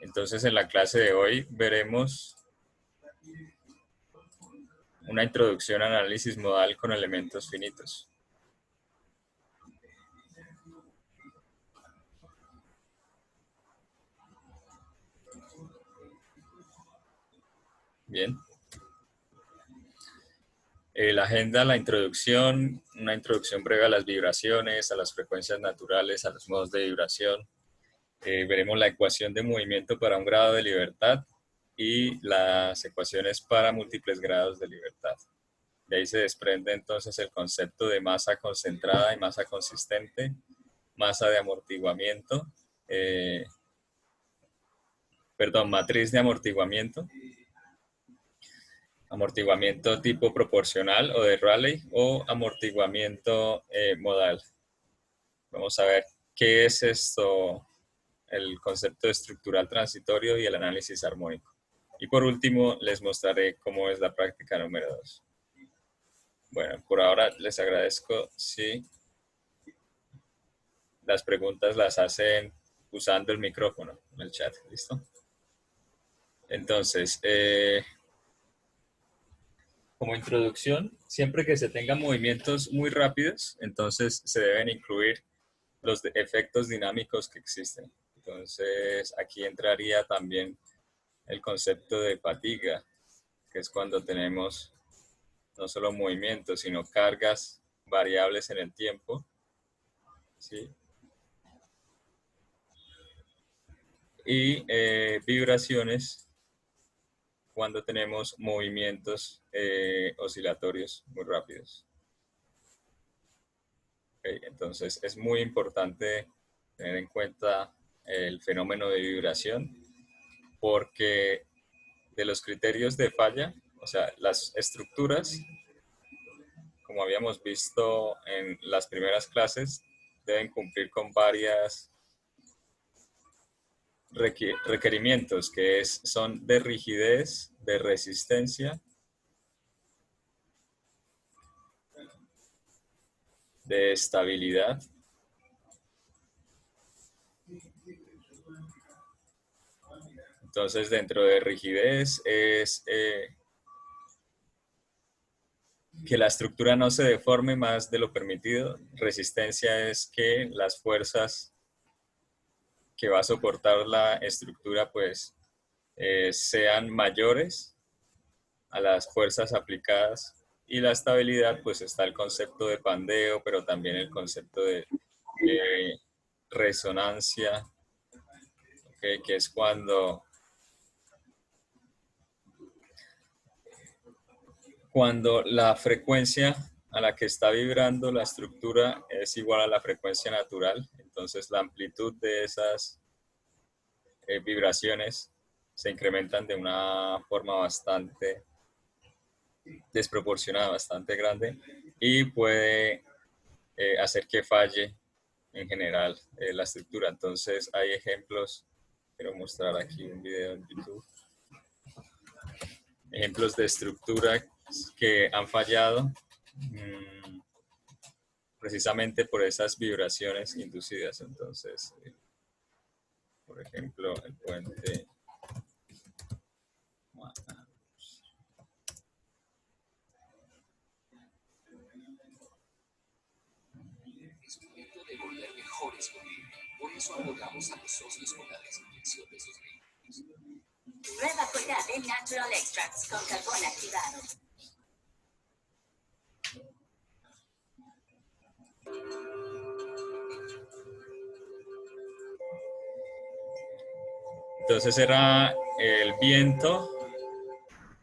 Entonces, en la clase de hoy veremos una introducción al análisis modal con elementos finitos. Bien. La agenda, la introducción, una introducción breve a las vibraciones, a las frecuencias naturales, a los modos de vibración. Veremos la ecuación de movimiento para un grado de libertad y las ecuaciones para múltiples grados de libertad. De ahí se desprende entonces el concepto de masa concentrada y masa consistente, masa de amortiguamiento, matriz de amortiguamiento, amortiguamiento tipo proporcional o de Rayleigh o amortiguamiento modal. Vamos a ver qué es esto, el concepto estructural transitorio y el análisis armónico. Y por último, les mostraré cómo es la práctica número 2. Bueno, por ahora les agradezco si las preguntas las hacen usando el micrófono en el chat. ¿Listo? Entonces, como introducción, siempre que se tengan movimientos muy rápidos, entonces se deben incluir los efectos dinámicos que existen. Entonces, aquí entraría también el concepto de fatiga, que es cuando tenemos no solo movimientos, sino cargas variables en el tiempo, ¿sí? Y vibraciones cuando tenemos movimientos oscilatorios muy rápidos. Okay, entonces es muy importante tener en cuenta el fenómeno de vibración, porque de los criterios de falla, o sea, las estructuras, como habíamos visto en las primeras clases, deben cumplir con varias requerimientos, que son de rigidez, de resistencia, de estabilidad, entonces dentro de rigidez es que la estructura no se deforme más de lo permitido. Resistencia es que las fuerzas que va a soportar la estructura pues sean mayores a las fuerzas aplicadas. Y la estabilidad, pues está el concepto de pandeo, pero también el concepto de resonancia, ¿okay? Que es cuando la frecuencia a la que está vibrando la estructura es igual a la frecuencia natural, entonces la amplitud de esas vibraciones se incrementan de una forma bastante desproporcionada, bastante grande, y puede hacer que falle en general la estructura. Entonces hay ejemplos, quiero mostrar aquí un video en YouTube, ejemplos de estructura que han fallado precisamente por esas vibraciones inducidas. Entonces, por ejemplo, el puente es momento de volver mejores conmigo. Por eso abogamos a los socios con la desinfección de sus vehículos. Nueva Colgate Natural Extracts con carbón activado. Entonces era el viento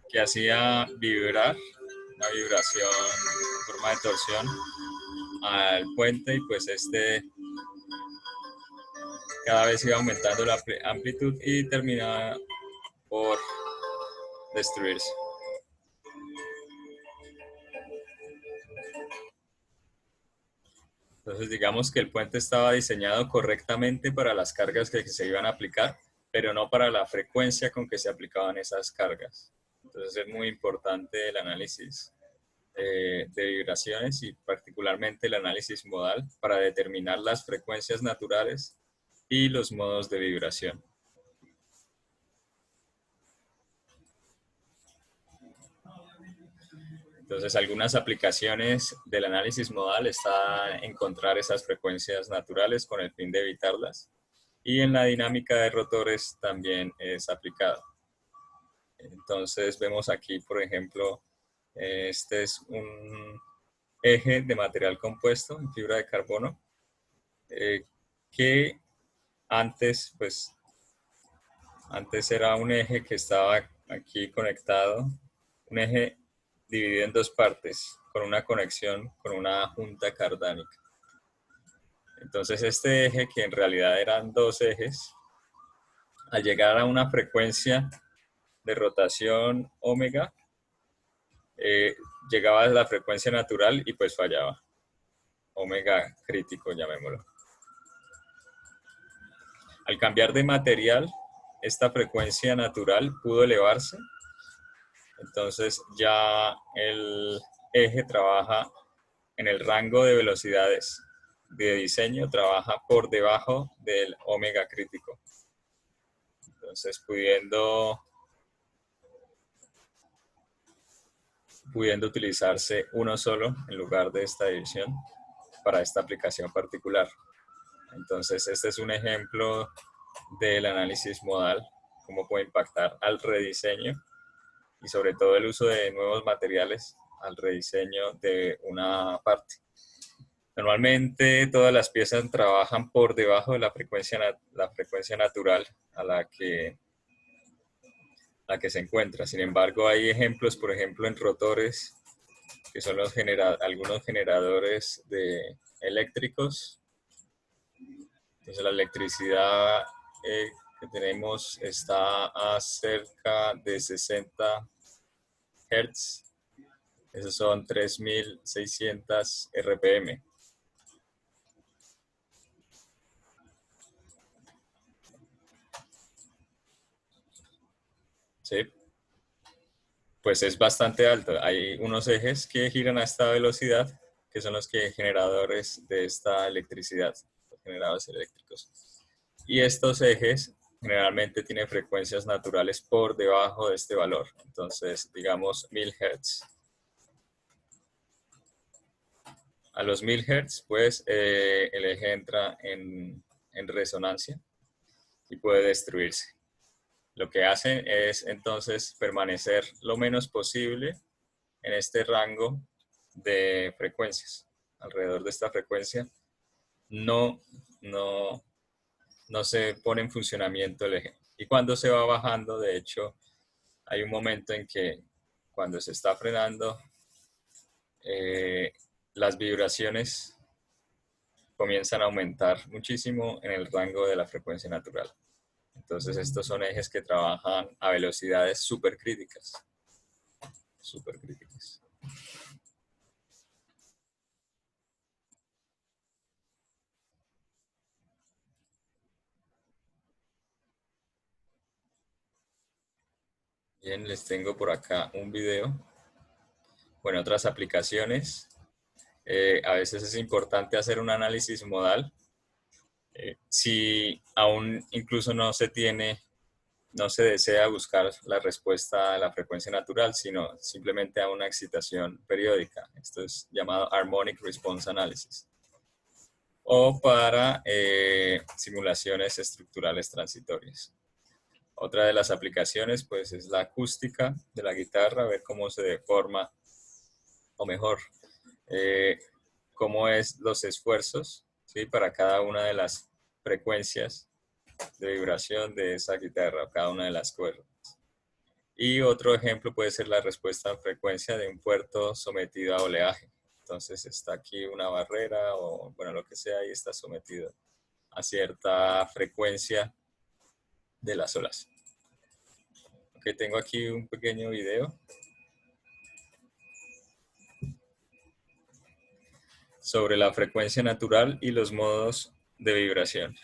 que hacía vibrar, una vibración en forma de torsión al puente, y pues cada vez iba aumentando la amplitud y terminaba por destruirse. Entonces digamos que el puente estaba diseñado correctamente para las cargas que se iban a aplicar, pero no para la frecuencia con que se aplicaban esas cargas. Entonces es muy importante el análisis de vibraciones y particularmente el análisis modal para determinar las frecuencias naturales y los modos de vibración. Entonces, algunas aplicaciones del análisis modal están encontrar esas frecuencias naturales con el fin de evitarlas. Y en la dinámica de rotores también es aplicado. Entonces, vemos aquí, por ejemplo, este es un eje de material compuesto en fibra de carbono que antes, pues, antes era un eje que estaba aquí conectado, un eje dividido en dos partes, con una conexión con una junta cardánica. Entonces este eje, que en realidad eran dos ejes, al llegar a una frecuencia de rotación omega, llegaba a la frecuencia natural y pues fallaba. Omega crítico, llamémoslo. Al cambiar de material, esta frecuencia natural pudo elevarse. Entonces ya el eje trabaja en el rango de velocidades de diseño, trabaja por debajo del omega crítico. Entonces pudiendo utilizarse uno solo en lugar de esta división para esta aplicación particular. Entonces este es un ejemplo del análisis modal, cómo puede impactar al rediseño y sobre todo el uso de nuevos materiales al rediseño de una parte. Normalmente todas las piezas trabajan por debajo de la frecuencia natural a la que se encuentra. Sin embargo, hay ejemplos, por ejemplo, en rotores, que son algunos generadores eléctricos. Entonces la electricidad que tenemos está a cerca de 60 Hz. Esos son 3600 RPM. ¿Sí? Pues es bastante alto. Hay unos ejes que giran a esta velocidad, que son los generadores de esta electricidad, los generadores eléctricos. Y estos ejes generalmente tienen frecuencias naturales por debajo de este valor. Entonces, digamos 1000 Hz. A los 1000 Hz, pues el eje entra en resonancia y puede destruirse. Lo que hacen es entonces permanecer lo menos posible en este rango de frecuencias. Alrededor de esta frecuencia no, no, no se pone en funcionamiento el eje. Y cuando se va bajando, de hecho, hay un momento en que cuando se está frenando, las vibraciones comienzan a aumentar muchísimo en el rango de la frecuencia natural. Entonces estos son ejes que trabajan a velocidades supercríticas. Supercríticas. Bien, les tengo por acá un video. Bueno, otras aplicaciones. A veces es importante hacer un análisis modal. Si aún incluso no se desea buscar la respuesta a la frecuencia natural, sino simplemente a una excitación periódica. Esto es llamado Harmonic Response Analysis. O para simulaciones estructurales transitorias. Otra de las aplicaciones pues es la acústica de la guitarra, ver cómo se deforma, o mejor, cómo es los esfuerzos, ¿sí? Para cada una de las frecuencias de vibración de esa guitarra, o cada una de las cuerdas. Y otro ejemplo puede ser la respuesta a frecuencia de un puerto sometido a oleaje. Entonces está aquí una barrera o bueno, lo que sea, y está sometido a cierta frecuencia de las olas. Ok, tengo aquí un pequeño video sobre la frecuencia natural y los modos de vibración.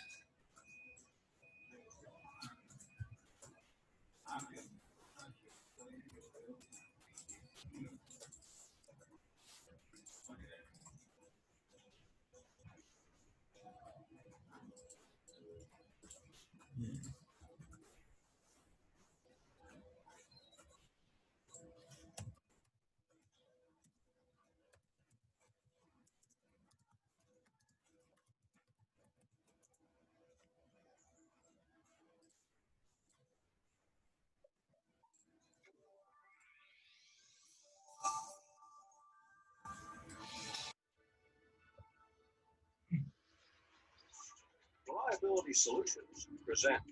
Reliability Solutions presents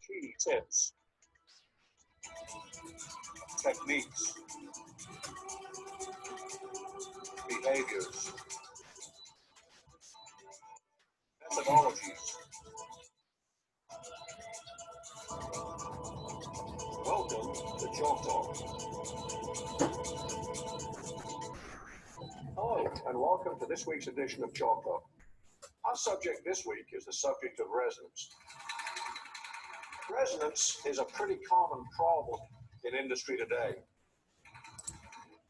key tips, techniques, behaviors, methodologies. Welcome to Chalk Talk. Hello, and welcome to this week's edition of Chalk Talk. Our subject this week is the subject of resonance. Resonance is a pretty common problem in industry today.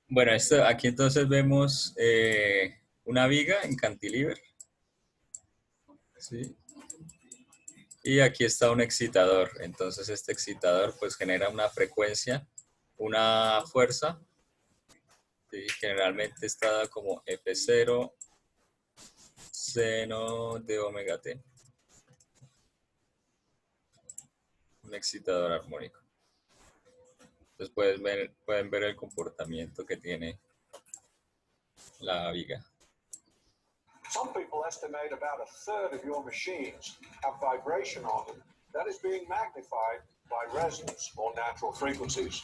Bueno, aquí entonces vemos una viga en cantilever. ¿Sí? Y aquí está un excitador. Entonces este excitador pues genera una frecuencia, una fuerza. ¿Sí? Generalmente está dada como F0 seno de omega t. Un excitador armónico. Entonces pueden ver el comportamiento que tiene la viga. Some people estimate about a third of your machines have vibration on them that is being magnified by resonance or natural frequencies.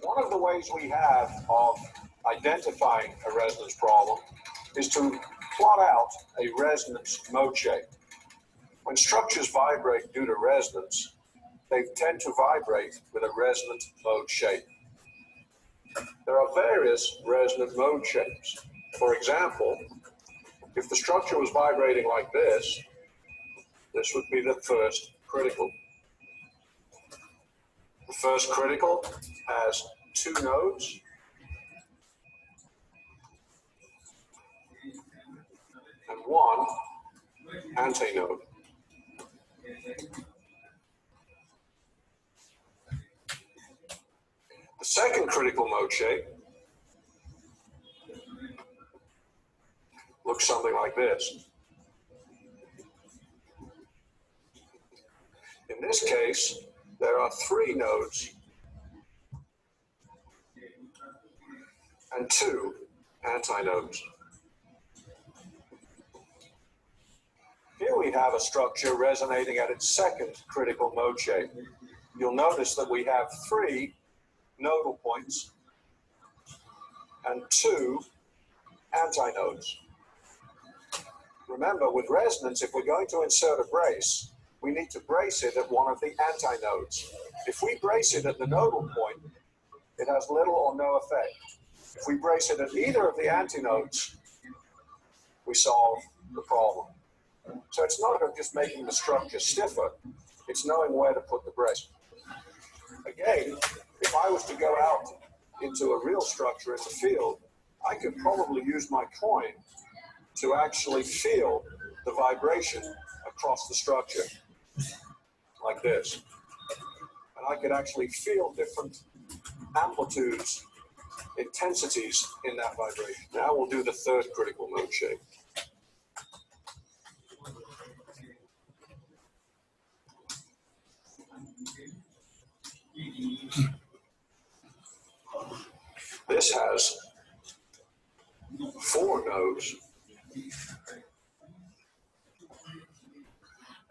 One of the ways we have of identifying a resonance problem is to plot out a resonance mode shape. When structures vibrate due to resonance, they tend to vibrate with a resonant mode shape. There are various resonant mode shapes. For example, if the structure was vibrating like this would be the first critical. The first critical has two nodes. And one antinode. The second critical mode shape looks something like this. In this case, there are three nodes and two antinodes. Here we have a structure resonating at its second critical mode shape. You'll notice that we have three nodal points and two antinodes. Remember, with resonance, if we're going to insert a brace, we need to brace it at one of the antinodes. If we brace it at the nodal point, it has little or no effect. If we brace it at either of the antinodes, we solve the problem. So it's not just making the structure stiffer, it's knowing where to put the brace. Again, if I was to go out into a real structure in the field, I could probably use my coin to actually feel the vibration across the structure, like this. And I could actually feel different amplitudes, intensities in that vibration. Now we'll do the third critical mode shape. This has four nodes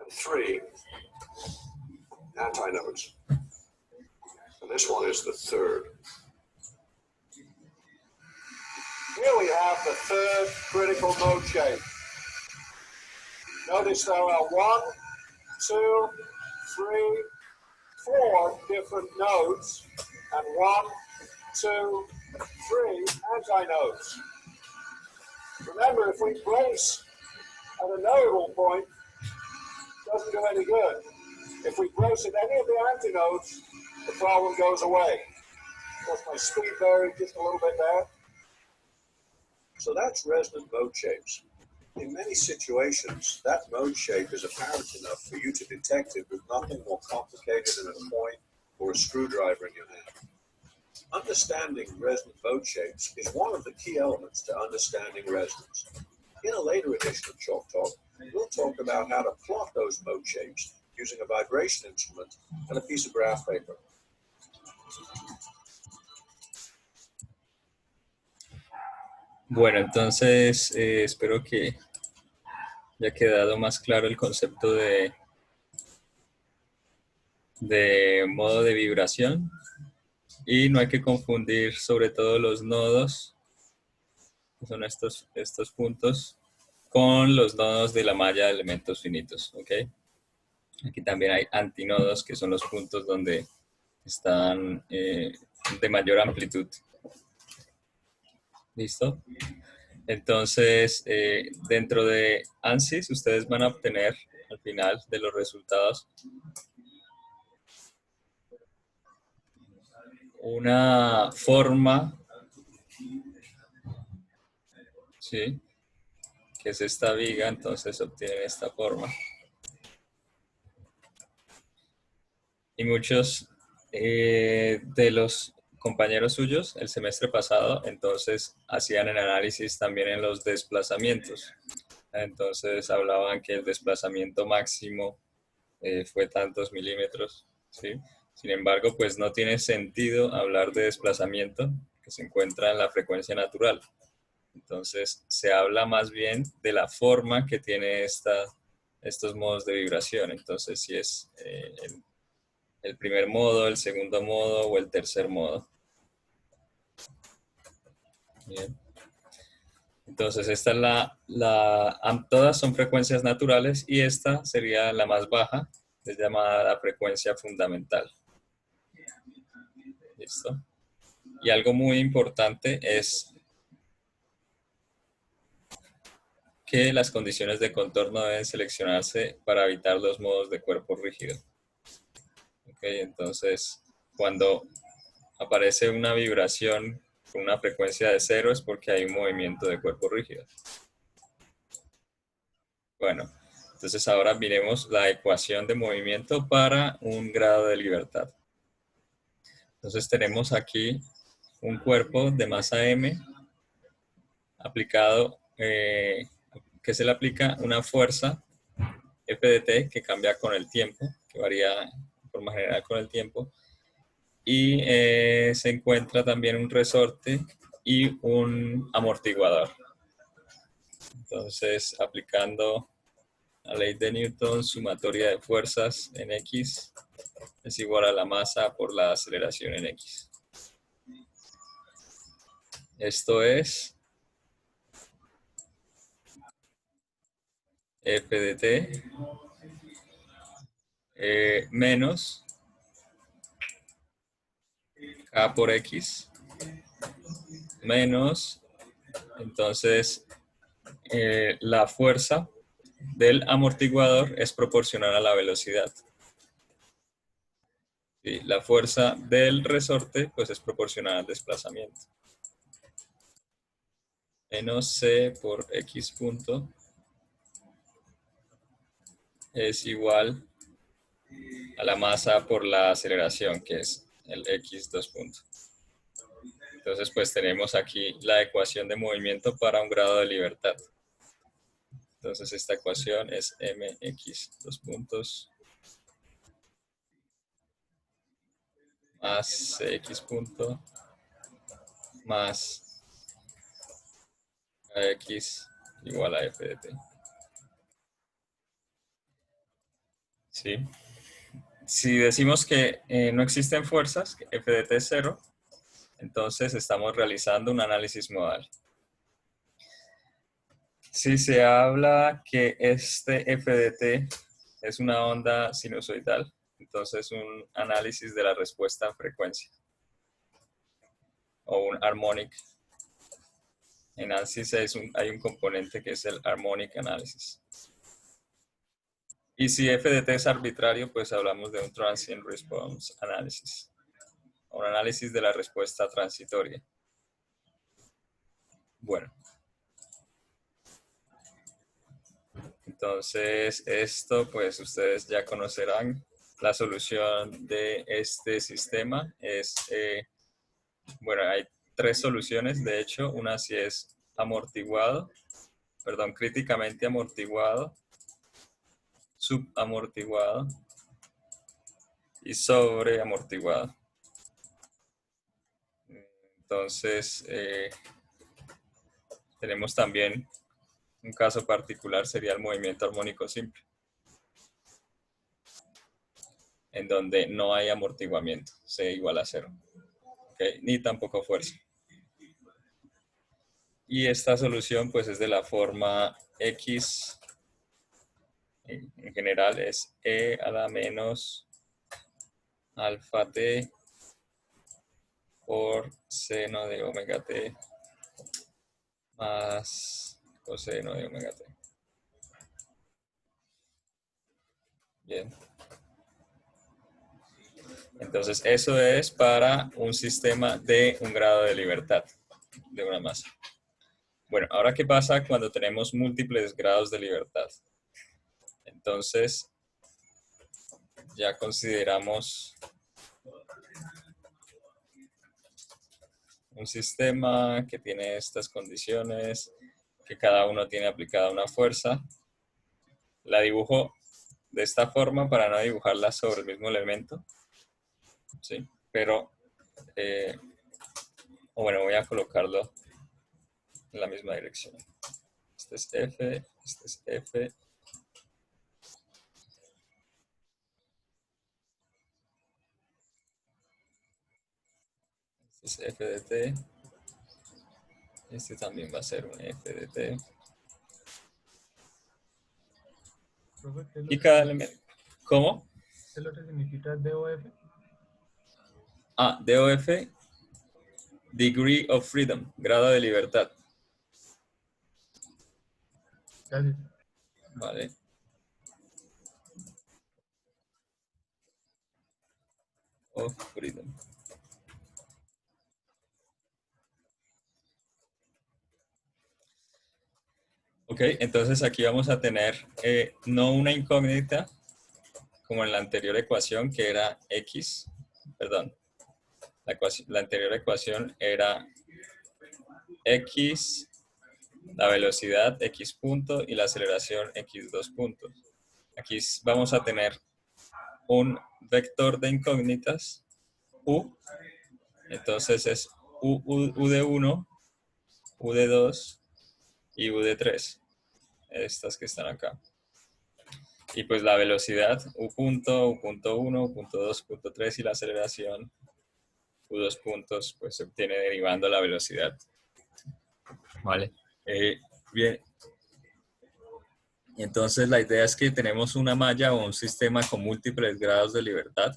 and three antinodes. And this one is the third. Here we have the third critical mode shape. Notice there are 1, 2, 3, 4 different nodes and 1, 2, 3 antinodes. Remember, if we brace at a nodal point, it doesn't do any good. If we brace at any of the antinodes, the problem goes away. Of course, my speed varied just a little bit there. So that's resonant mode shapes. In many situations, that mode shape is apparent enough for you to detect it with nothing more complicated than a coin or a screwdriver in your hand. Understanding resonant mode shapes is one of the key elements to understanding resonance. In a later edition of Chalk Talk, we'll talk about how to plot those mode shapes using a vibration instrument and a piece of graph paper. Bueno, entonces espero que ya ha quedado más claro el concepto de modo de vibración. Y no hay que confundir sobre todo los nodos, que son estos puntos, con los nodos de la malla de elementos finitos, ¿ok? Aquí también hay antinodos, que son los puntos donde están de mayor amplitud. ¿Listo? Entonces, dentro de ANSYS, ustedes van a obtener al final de los resultados una forma, ¿sí? Que es esta viga, entonces obtienen esta forma. Y muchos de los compañeros suyos el semestre pasado, entonces hacían el análisis también en los desplazamientos. Entonces hablaban que el desplazamiento máximo fue tantos milímetros, ¿sí? Sin embargo, pues no tiene sentido hablar de desplazamiento que se encuentra en la frecuencia natural. Entonces se habla más bien de la forma que tiene estos modos de vibración. Entonces si es el primer modo, el segundo modo o el tercer modo. Bien. Entonces esta es todas son frecuencias naturales y esta sería la más baja, es llamada la frecuencia fundamental. ¿Listo? Y algo muy importante es que las condiciones de contorno deben seleccionarse para evitar los modos de cuerpo rígido. ¿Okay? Entonces, cuando aparece una vibración con una frecuencia de 0 es porque hay un movimiento de cuerpo rígido. Bueno, entonces ahora miremos la ecuación de movimiento para un grado de libertad. Entonces tenemos aquí un cuerpo de masa m aplicado, que se le aplica una fuerza F de t que cambia con el tiempo, que varía de forma general con el tiempo, y se encuentra también un resorte y un amortiguador. Entonces, aplicando la ley de Newton, sumatoria de fuerzas en X es igual a la masa por la aceleración en X. Esto es F de t menos K por X menos, entonces, la fuerza del amortiguador es proporcional a la velocidad. Y la fuerza del resorte pues es proporcional al desplazamiento. Menos C por X punto es igual a la masa por la aceleración, que es el X 2 puntos. Entonces pues tenemos aquí la ecuación de movimiento para un grado de libertad. Entonces esta ecuación es mx 2 puntos más cx punto más x igual a f de t. ¿Sí? Si decimos que no existen fuerzas, que f de t es 0, entonces estamos realizando un análisis modal. Si se habla que este f de t es una onda sinusoidal, entonces un análisis de la respuesta en frecuencia o un harmonic. En ANSYS hay un componente que es el harmonic analysis. Y si f de t es arbitrario, pues hablamos de un transient response analysis, un análisis de la respuesta transitoria. Bueno. Entonces, esto pues ustedes ya conocerán. La solución de este sistema es, bueno, hay tres soluciones, de hecho, una si es amortiguado, perdón, críticamente amortiguado, subamortiguado y sobreamortiguado. Entonces, tenemos también Un caso particular sería el movimiento armónico simple, en donde no hay amortiguamiento, C igual a 0, ¿okay? Ni tampoco fuerza. Y esta solución pues es de la forma X, en general es E a la menos alfa t por seno de omega t más coseno de omega t. Bien. Entonces eso es para un sistema de un grado de libertad de una masa. Bueno, ahora ¿qué pasa cuando tenemos múltiples grados de libertad? Entonces ya consideramos un sistema que tiene estas condiciones, que cada uno tiene aplicada una fuerza. La dibujo de esta forma para no dibujarla sobre el mismo elemento, ¿sí? Pero, bueno, voy a colocarlo en la misma dirección. Este es F, este es F. Este es F de T. Este también va a ser un F de T. Y cada elemento. ¿Cómo? ¿Qué es lo que significa DOF? Ah, DOF, Degree of Freedom, grado de libertad. Gracias. Vale. Of Freedom. Ok, entonces aquí vamos a tener no una incógnita como en la anterior ecuación que era X, perdón, la anterior ecuación era X, la velocidad X punto y la aceleración X2 puntos. Aquí vamos a tener un vector de incógnitas U, entonces es U de 1, U de 2 y U de 3, estas que están acá. Y pues la velocidad U punto, U punto 1, U punto 2, U punto 3 y la aceleración U2 puntos, pues se obtiene derivando la velocidad. Vale. Bien. Entonces la idea es que tenemos una malla o un sistema con múltiples grados de libertad.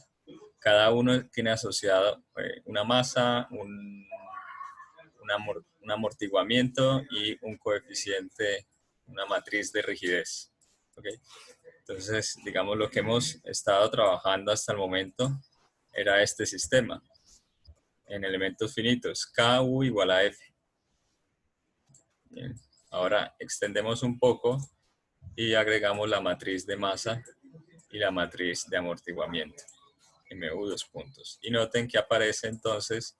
Cada uno tiene asociado una masa, un amortiguamiento y un coeficiente, una matriz de rigidez. ¿Okay? Entonces, digamos, lo que hemos estado trabajando hasta el momento era este sistema en elementos finitos, KU igual a F. Bien. Ahora extendemos un poco y agregamos la matriz de masa y la matriz de amortiguamiento, MU 2 puntos. Y noten que aparece entonces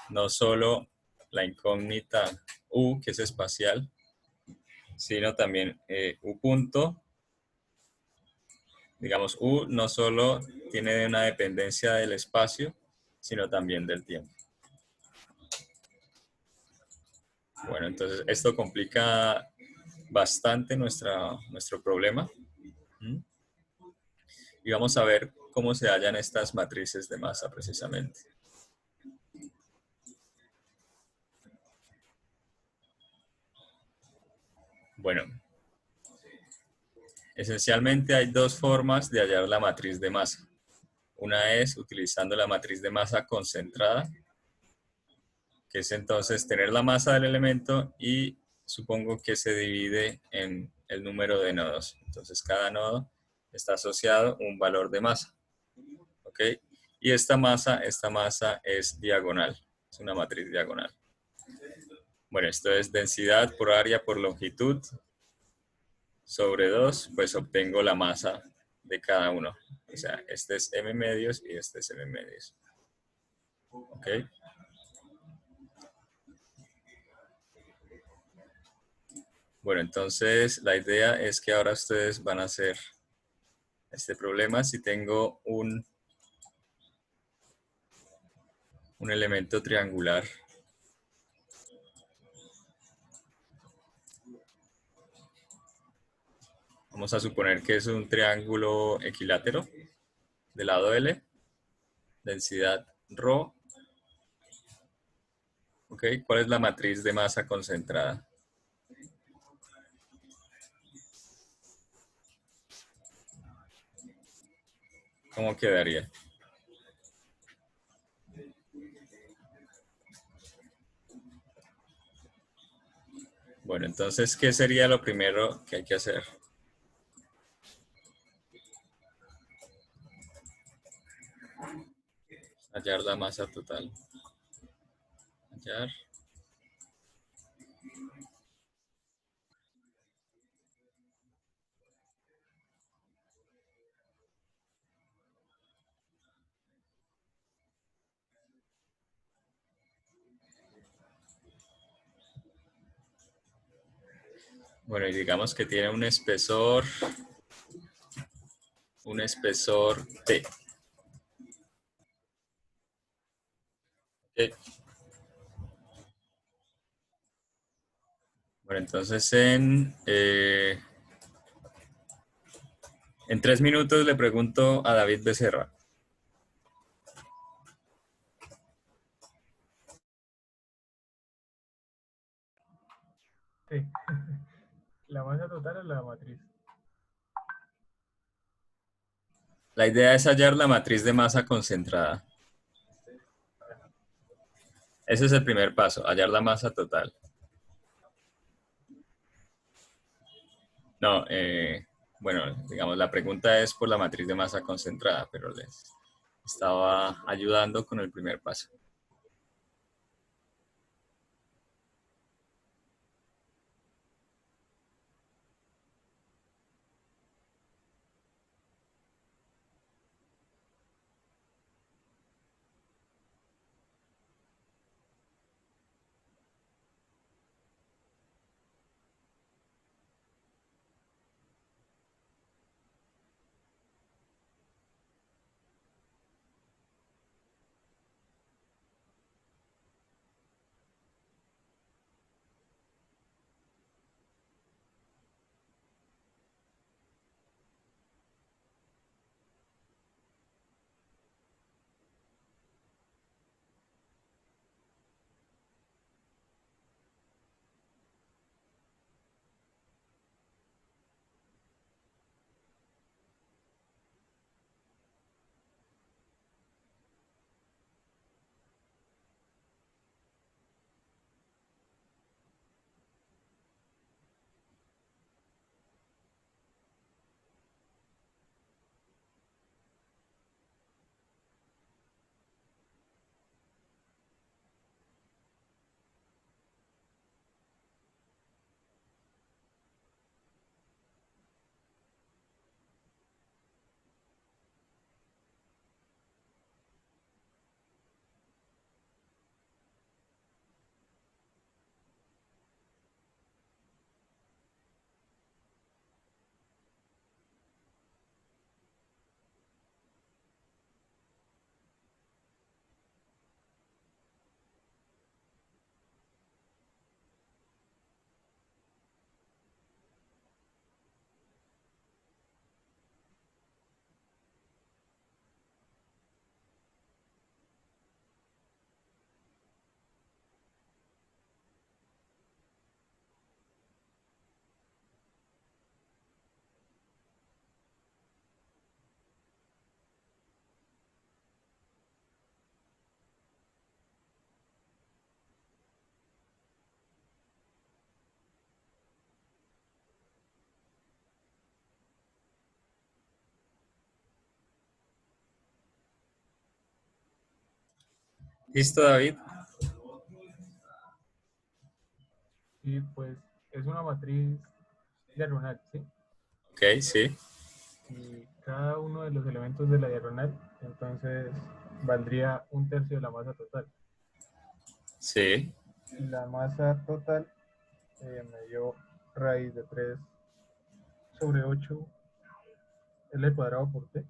no solo la incógnita U, que es espacial, sino también U punto. Digamos, U no solo tiene una dependencia del espacio, sino también del tiempo. Bueno, entonces esto complica bastante nuestro problema. Y vamos a ver cómo se hallan estas matrices de masa precisamente. Bueno, esencialmente hay dos formas de hallar la matriz de masa. Una es utilizando la matriz de masa concentrada, que es entonces tener la masa del elemento y supongo que se divide en el número de nodos. Entonces cada nodo está asociado a un valor de masa. ¿Ok? Y esta masa es diagonal, es una matriz diagonal. Bueno, esto es densidad por área por longitud sobre 2, pues obtengo la masa de cada uno. O sea, este es m medios y este es m medios. ¿Ok? Bueno, entonces la idea es que ahora ustedes van a hacer este problema. Si tengo un elemento triangular Vamos a suponer que es un triángulo equilátero de lado L, densidad ρ. Ok, ¿cuál es la matriz de masa concentrada? ¿Cómo quedaría? Bueno, entonces, ¿qué sería lo primero que hay que hacer? Hallar la masa total. Hallar. Bueno, y digamos que tiene un espesor T. Ok. Bueno, entonces en 3 minutos le pregunto a David Becerra. Sí. La masa total es la matriz. La idea es hallar la matriz de masa concentrada. Ese es el primer paso, hallar la masa total. No, bueno, digamos, la pregunta es por la matriz de masa concentrada, pero les estaba ayudando con el primer paso. ¿Listo, David? Y pues es una matriz diagonal, ¿sí? Ok, sí, Y cada uno de los elementos de la diagonal, entonces valdría un tercio de la masa total. sí. Y la masa total me dio raíz de 3 sobre 8 L cuadrado por T.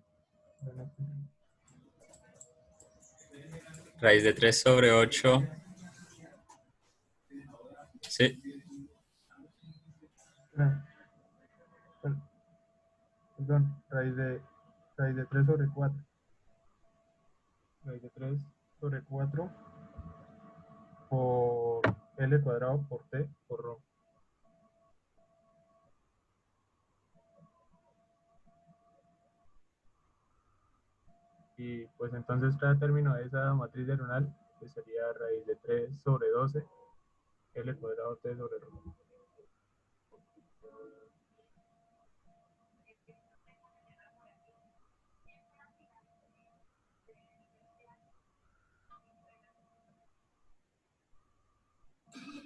Bueno, Raíz de 3 sobre 8. Sí, ah, bueno, perdón, raíz de 3 sobre 4. Raíz de 3 sobre 4 por L cuadrado por T por Rho. Y pues entonces cada término de esa matriz diagonal pues sería raíz de 3 sobre 12 L cuadrado T sobre Rho.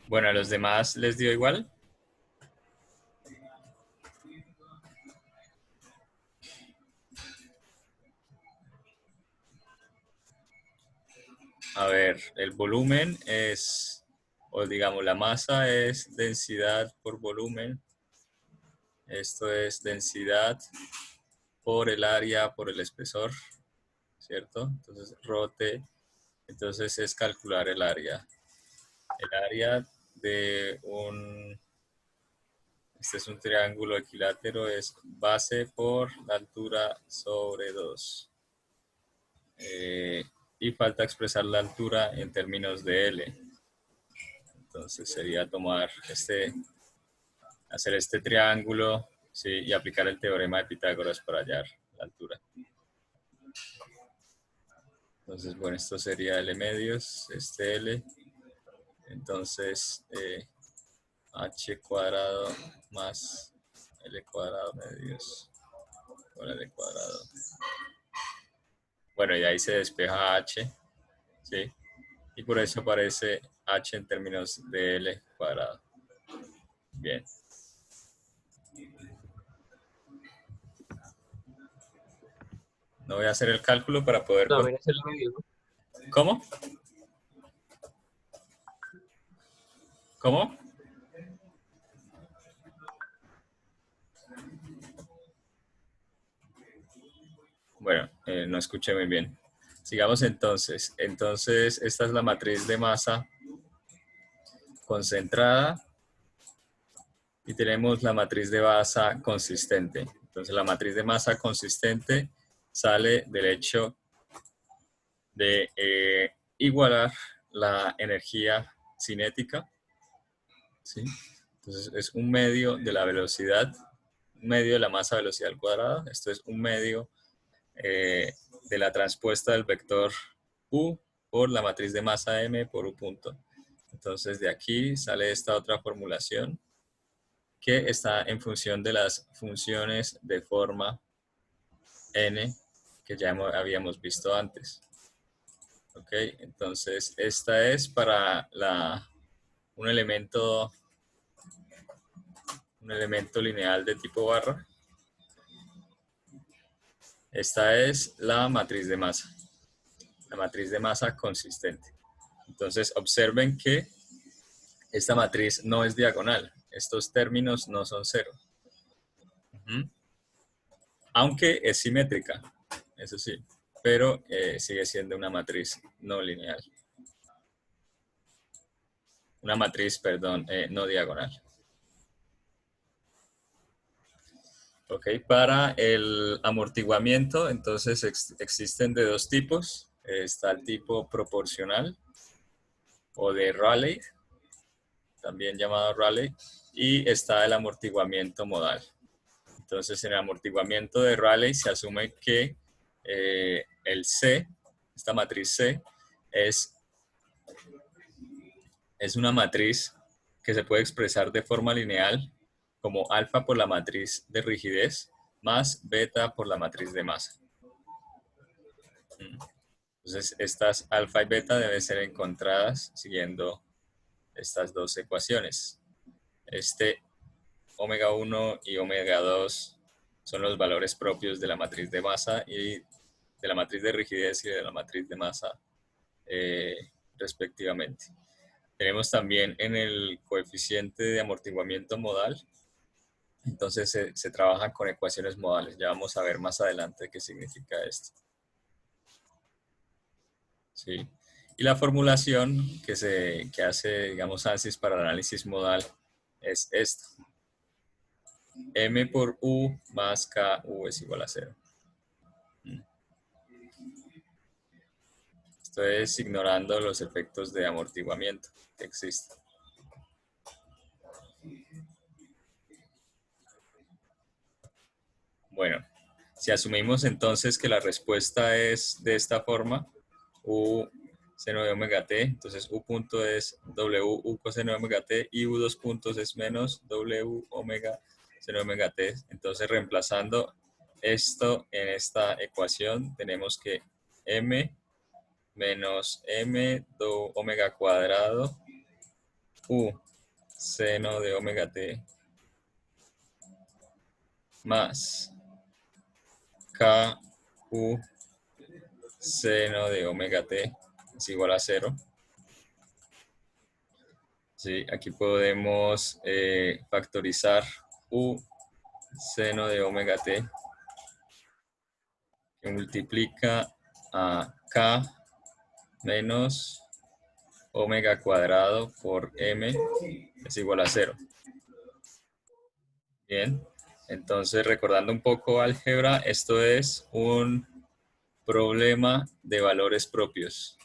Bueno, a los demás les dio igual. A ver, el volumen es, o digamos, la masa es densidad por volumen. Esto es densidad por el área, por el espesor, ¿cierto? Entonces, rote. Entonces es calcular el área. El área de este es un triángulo equilátero, es base por la altura sobre 2. Y falta expresar la altura en términos de L. Entonces sería tomar hacer este triángulo, ¿sí? Y aplicar el teorema de Pitágoras para hallar la altura. Entonces, bueno, esto sería L medios, este L. Entonces, H cuadrado más L cuadrado medios por L cuadrado. Bueno, y ahí se despeja H, ¿sí? Y por eso aparece H en términos de L cuadrado. Bien. No voy a hacer el cálculo para poder... También es el medio, ¿no? ¿Cómo? ¿Cómo? Bueno, no escuché muy bien. Sigamos entonces. Entonces, esta es la matriz de masa concentrada y tenemos la matriz de masa consistente. Entonces, la matriz de masa consistente sale del hecho de igualar la energía cinética, ¿sí? Entonces, es un medio de la velocidad, un medio de la masa velocidad al cuadrado. Esto es un medio de la transpuesta del vector U por la matriz de masa M por U punto. Entonces de aquí sale esta otra formulación que está en función de las funciones de forma N que ya habíamos visto antes. Ok, entonces esta es para un elemento lineal de tipo barra. Esta es la matriz de masa consistente. Entonces observen que esta matriz no es diagonal. Estos términos no son cero. Aunque es simétrica, eso sí, pero sigue siendo una matriz no lineal. Una matriz, perdón, no diagonal. Ok, para el amortiguamiento, entonces existen de dos tipos. Está el tipo proporcional o de Rayleigh, también llamado Rayleigh, y está el amortiguamiento modal. Entonces, en el amortiguamiento de Rayleigh se asume que el C, esta matriz C, es una matriz que se puede expresar de forma lineal como alfa por la matriz de rigidez más beta por la matriz de masa. Entonces, estas alfa y beta deben ser encontradas siguiendo estas dos ecuaciones. Este omega 1 y omega 2 son los valores propios de la matriz de masa y de la matriz de rigidez y de la matriz de masa respectivamente. Tenemos también en el coeficiente de amortiguamiento modal, entonces se trabajan con ecuaciones modales. Ya vamos a ver más adelante qué significa esto. ¿Sí? Y la formulación que hace, digamos, ANSYS para el análisis modal es esta. M por U más KU es igual a 0. Esto es ignorando los efectos de amortiguamiento que existen. Bueno, si asumimos entonces que la respuesta es de esta forma, U seno de omega t, entonces U punto es W U coseno de omega t y U dos puntos es menos W omega seno de omega t. Entonces reemplazando esto en esta ecuación tenemos que M menos M do omega cuadrado U seno de omega t más K U seno de omega t es igual a 0. Sí, aquí podemos factorizar U seno de omega t que multiplica a K menos omega cuadrado por M es igual a 0. Bien, entonces recordando un poco álgebra, esto es un problema de valores propios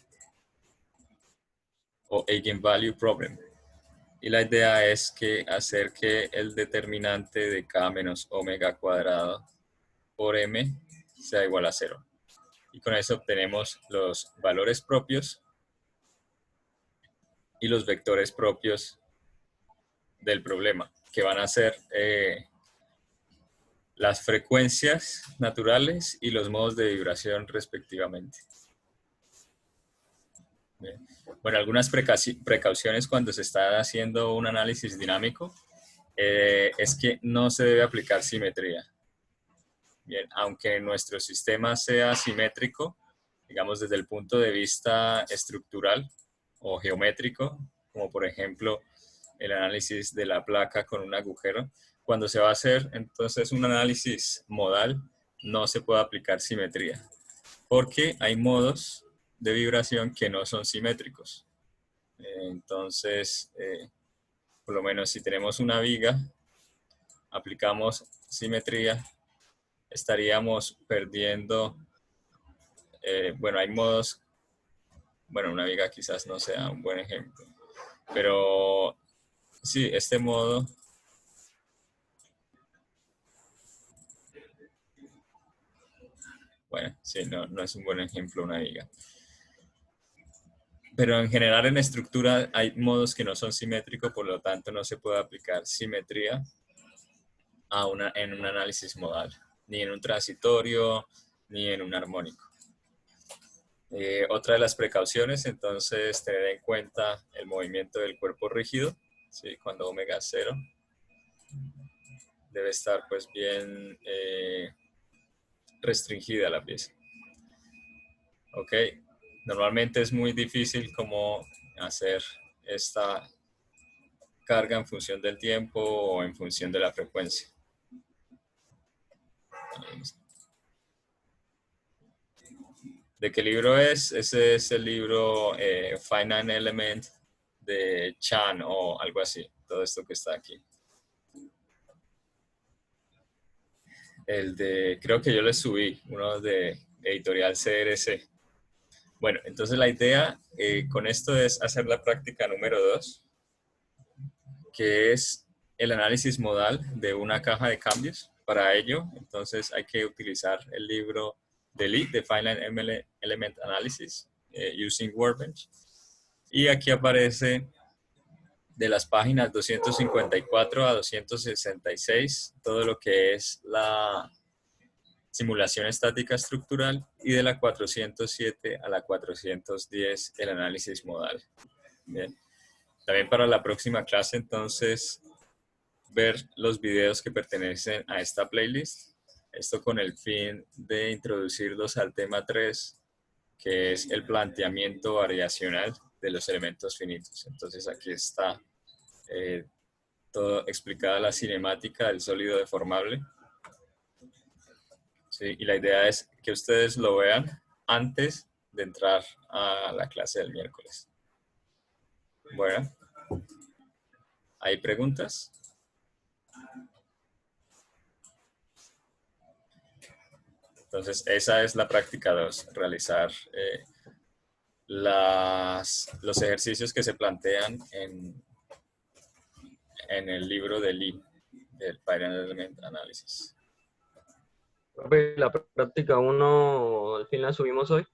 o eigenvalue problem. Y la idea es que hacer que el determinante de K menos omega cuadrado por M sea igual a 0. Y con eso obtenemos los valores propios y los vectores propios del problema, que van a ser las frecuencias naturales y los modos de vibración respectivamente. Bien. Bueno, algunas precauciones cuando se está haciendo un análisis dinámico es que no se debe aplicar simetría. Bien, aunque nuestro sistema sea simétrico, digamos desde el punto de vista estructural o geométrico, como por ejemplo el análisis de la placa con un agujero, cuando se va a hacer entonces un análisis modal, no se puede aplicar simetría, porque hay modos de vibración que no son simétricos. Entonces, por lo menos si tenemos una viga, aplicamos simetría, estaríamos perdiendo, bueno, hay modos, bueno, una viga quizás no sea un buen ejemplo, pero sí, este modo, bueno, sí, no es un buen ejemplo una viga. Pero en general en estructura hay modos que no son simétricos, por lo tanto no se puede aplicar simetría en un análisis modal, ni en un transitorio, ni en un armónico. Otra de las precauciones, entonces, tener en cuenta el movimiento del cuerpo rígido, ¿sí? Cuando omega es 0, debe estar pues bien restringida la pieza. Ok, normalmente es muy difícil como hacer esta carga en función del tiempo o en función de la frecuencia. ¿De qué libro es? Ese es el libro Finite Element de Chan o algo así, todo esto que está aquí. El de, creo que yo le subí, uno de editorial CRC. Bueno, entonces la idea con esto es hacer la práctica número 2, que es el análisis modal de una caja de cambios. Para ello, entonces hay que utilizar el libro de Lee, de Finite Element Analysis, Using Workbench. Y aquí aparece de las páginas 254 a 266 todo lo que es la simulación estática estructural y de la 407 a la 410 el análisis modal. Bien. También para la próxima clase entonces ver los videos que pertenecen a esta playlist. Esto con el fin de introducirlos al tema 3, que es el planteamiento variacional de los elementos finitos. Entonces aquí está todo explicada la cinemática del sólido deformable. Sí, y la idea es que ustedes lo vean antes de entrar a la clase del miércoles. Bueno, ¿hay preguntas? Entonces, esa es la práctica 2, realizar los ejercicios que se plantean en el libro de Lee, del Pattern Element Analysis. Profe, la práctica 1 al fin la subimos hoy.